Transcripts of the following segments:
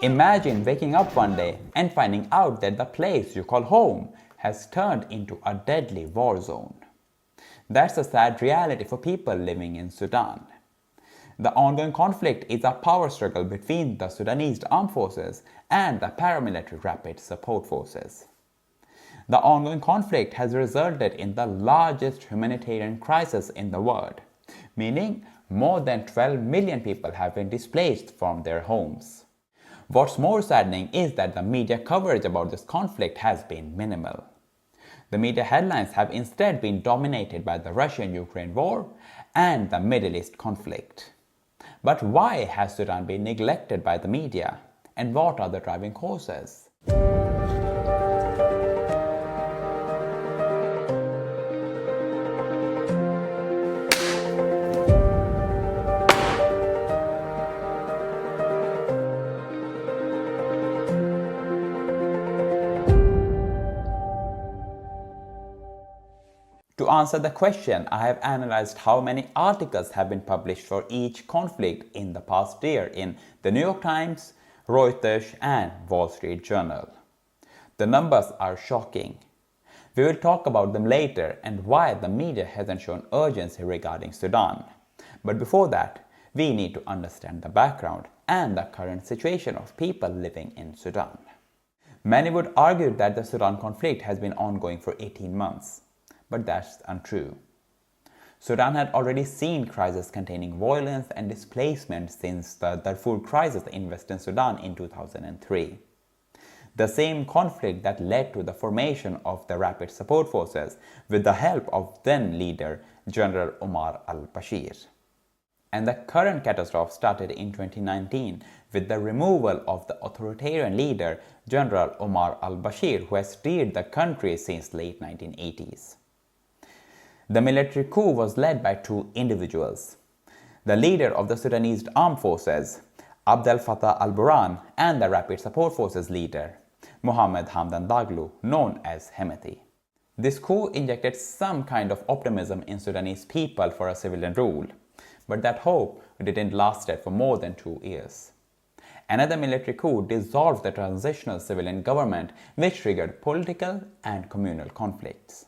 Imagine waking up one day and finding out that the place you call home has turned into a deadly war zone. That's a sad reality for people living in Sudan. The ongoing conflict is a power struggle between the Sudanese Armed Forces and the paramilitary Rapid Support Forces. The ongoing conflict has resulted in the largest humanitarian crisis in the world, meaning more than 12 million people have been displaced from their homes. What's more saddening is that the media coverage about this conflict has been minimal. The media headlines have instead been dominated by the Russian-Ukraine war and the Middle East conflict. But why has Sudan been neglected by the media? And what are the driving causes? To answer the question, I have analyzed how many articles have been published for each conflict in the past year in the New York Times, Reuters, and Wall Street Journal. The numbers are shocking. We will talk about them later and why the media hasn't shown urgency regarding Sudan. But before that, we need to understand the background and the current situation of people living in Sudan. Many would argue that the Sudan conflict has been ongoing for 18 months. But that's untrue. Sudan had already seen crises containing violence and displacement since the Darfur crisis in Western Sudan in 2003. The same conflict that led to the formation of the Rapid Support Forces with the help of then leader General Omar al-Bashir. And the current catastrophe started in 2019 with the removal of the authoritarian leader General Omar al-Bashir, who has steered the country since late 1980s. The military coup was led by two individuals, the leader of the Sudanese Armed Forces, Abdel Fattah al-Burhan, and the Rapid Support Forces leader, Mohammed Hamdan Daglo, known as Hemeti. This coup injected some kind of optimism in Sudanese people for a civilian rule, but that hope didn't last for more than 2 years. Another military coup dissolved the transitional civilian government, which triggered political and communal conflicts.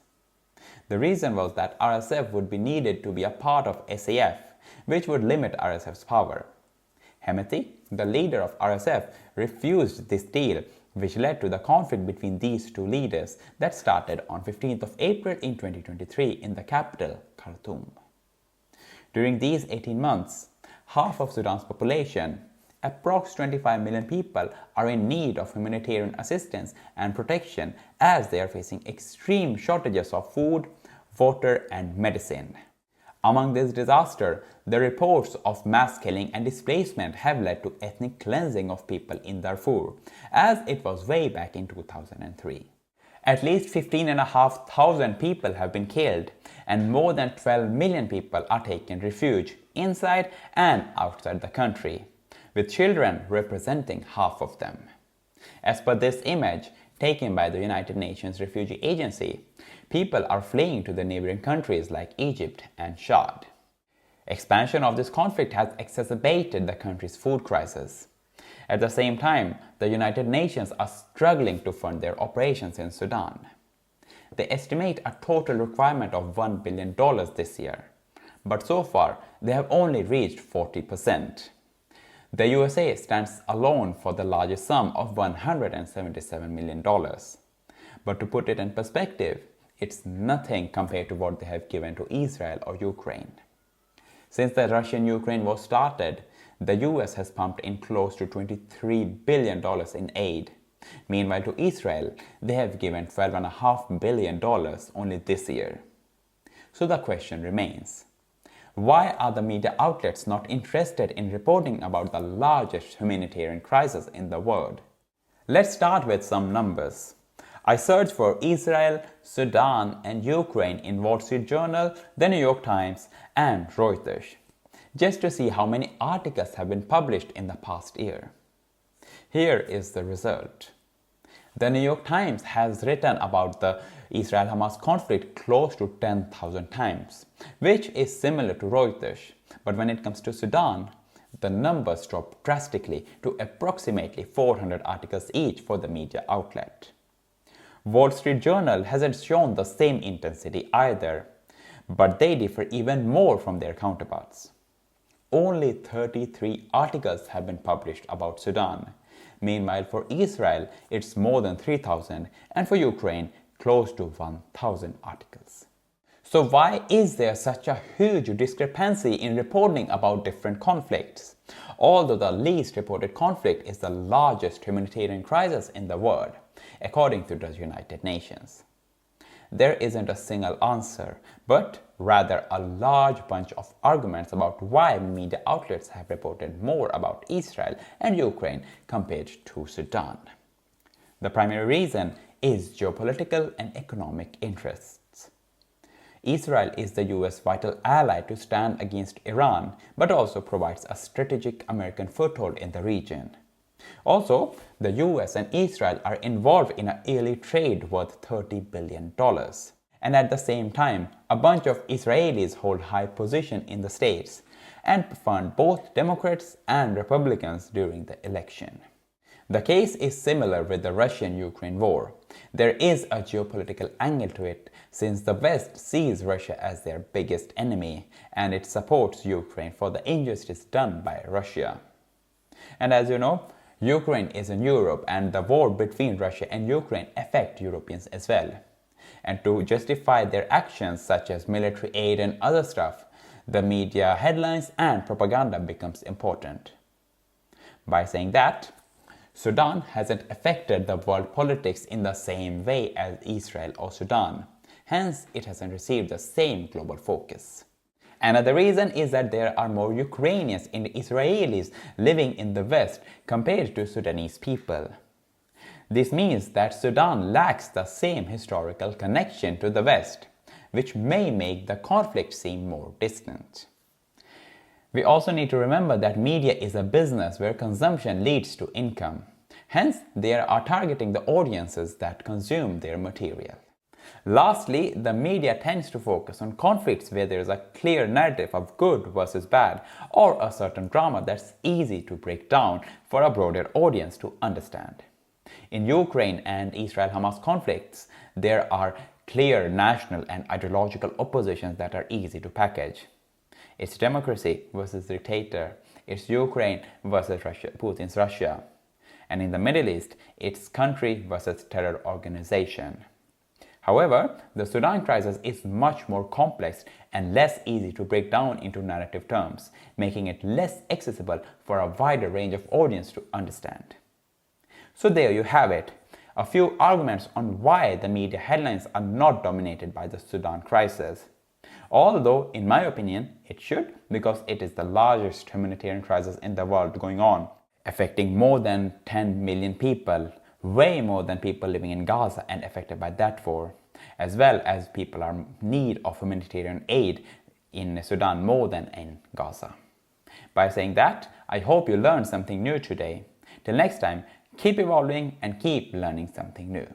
The reason was that RSF would be needed to be a part of SAF, which would limit RSF's power. Hemeti, the leader of RSF, refused this deal, which led to the conflict between these two leaders that started on 15th of April in 2023 in the capital, Khartoum. During these 18 months, half of Sudan's population, approx 25 million people, are in need of humanitarian assistance and protection as they are facing extreme shortages of food, water, and medicine. Among this disaster, the reports of mass killing and displacement have led to ethnic cleansing of people in Darfur, as it was way back in 2003. At least 15,500 people have been killed, and more than 12 million people are taking refuge inside and outside the country, with children representing half of them. As per this image, taken by the United Nations Refugee Agency, people are fleeing to the neighboring countries like Egypt and Chad. Expansion of this conflict has exacerbated the country's food crisis. At the same time, the United Nations are struggling to fund their operations in Sudan. They estimate a total requirement of $1 billion this year, but so far they have only reached 40%. The USA stands alone for the largest sum of $177 million. But to put it in perspective, it's nothing compared to what they have given to Israel or Ukraine. Since the Russian-Ukraine war started, the US has pumped in close to $23 billion in aid. Meanwhile, to Israel, they have given $12.5 billion only this year. So the question remains, why are the media outlets not interested in reporting about the largest humanitarian crisis in the world? Let's start with some numbers. I searched for Israel, Sudan, and Ukraine in Wall Street Journal, the New York Times, and Reuters, just to see how many articles have been published in the past year. Here is the result. The New York Times has written about the Israel-Hamas conflict close to 10,000 times, which is similar to Reuters. But when it comes to Sudan, the numbers dropped drastically to approximately 400 articles each for the media outlet. Wall Street Journal hasn't shown the same intensity either, but they differ even more from their counterparts. Only 33 articles have been published about Sudan. Meanwhile, for Israel, it's more than 3,000, and for Ukraine, close to 1,000 articles. So why is there such a huge discrepancy in reporting about different conflicts? Although the least reported conflict is the largest humanitarian crisis in the world, according to the United Nations. There isn't a single answer, but rather a large bunch of arguments about why media outlets have reported more about Israel and Ukraine compared to Sudan. The primary reason is geopolitical and economic interests. Israel is the US vital ally to stand against Iran, but also provides a strategic American foothold in the region. Also, the US and Israel are involved in a yearly trade worth $30 billion. And at the same time, a bunch of Israelis hold high position in the states and fund both Democrats and Republicans during the election. The case is similar with the Russian-Ukraine war. There is a geopolitical angle to it, since the West sees Russia as their biggest enemy, and it supports Ukraine for the injustice done by Russia. And as you know, Ukraine is in Europe, and the war between Russia and Ukraine affects Europeans as well. And to justify their actions such as military aid and other stuff, the media headlines and propaganda becomes important. By saying that, Sudan hasn't affected the world politics in the same way as Israel or Sudan. Hence, it hasn't received the same global focus. Another reason is that there are more Ukrainians and Israelis living in the West compared to Sudanese people. This means that Sudan lacks the same historical connection to the West, which may make the conflict seem more distant. We also need to remember that media is a business where consumption leads to income. Hence, they are targeting the audiences that consume their material. Lastly, the media tends to focus on conflicts where there is a clear narrative of good versus bad, or a certain drama that's easy to break down for a broader audience to understand. In Ukraine and Israel-Hamas conflicts, there are clear national and ideological oppositions that are easy to package. It's democracy versus dictator. It's Ukraine versus Russia, Putin's Russia. And in the Middle East, it's country versus terror organization. However, the Sudan crisis is much more complex and less easy to break down into narrative terms, making it less accessible for a wider range of audience to understand. So there you have it, a few arguments on why the media headlines are not dominated by the Sudan crisis. Although, in my opinion, it should, because it is the largest humanitarian crisis in the world going on, affecting more than 10 million people, way more than people living in Gaza and affected by that war, as well as people are in need of humanitarian aid in Sudan more than in Gaza. By saying that, I hope you learned something new today. Till next time, keep evolving and keep learning something new.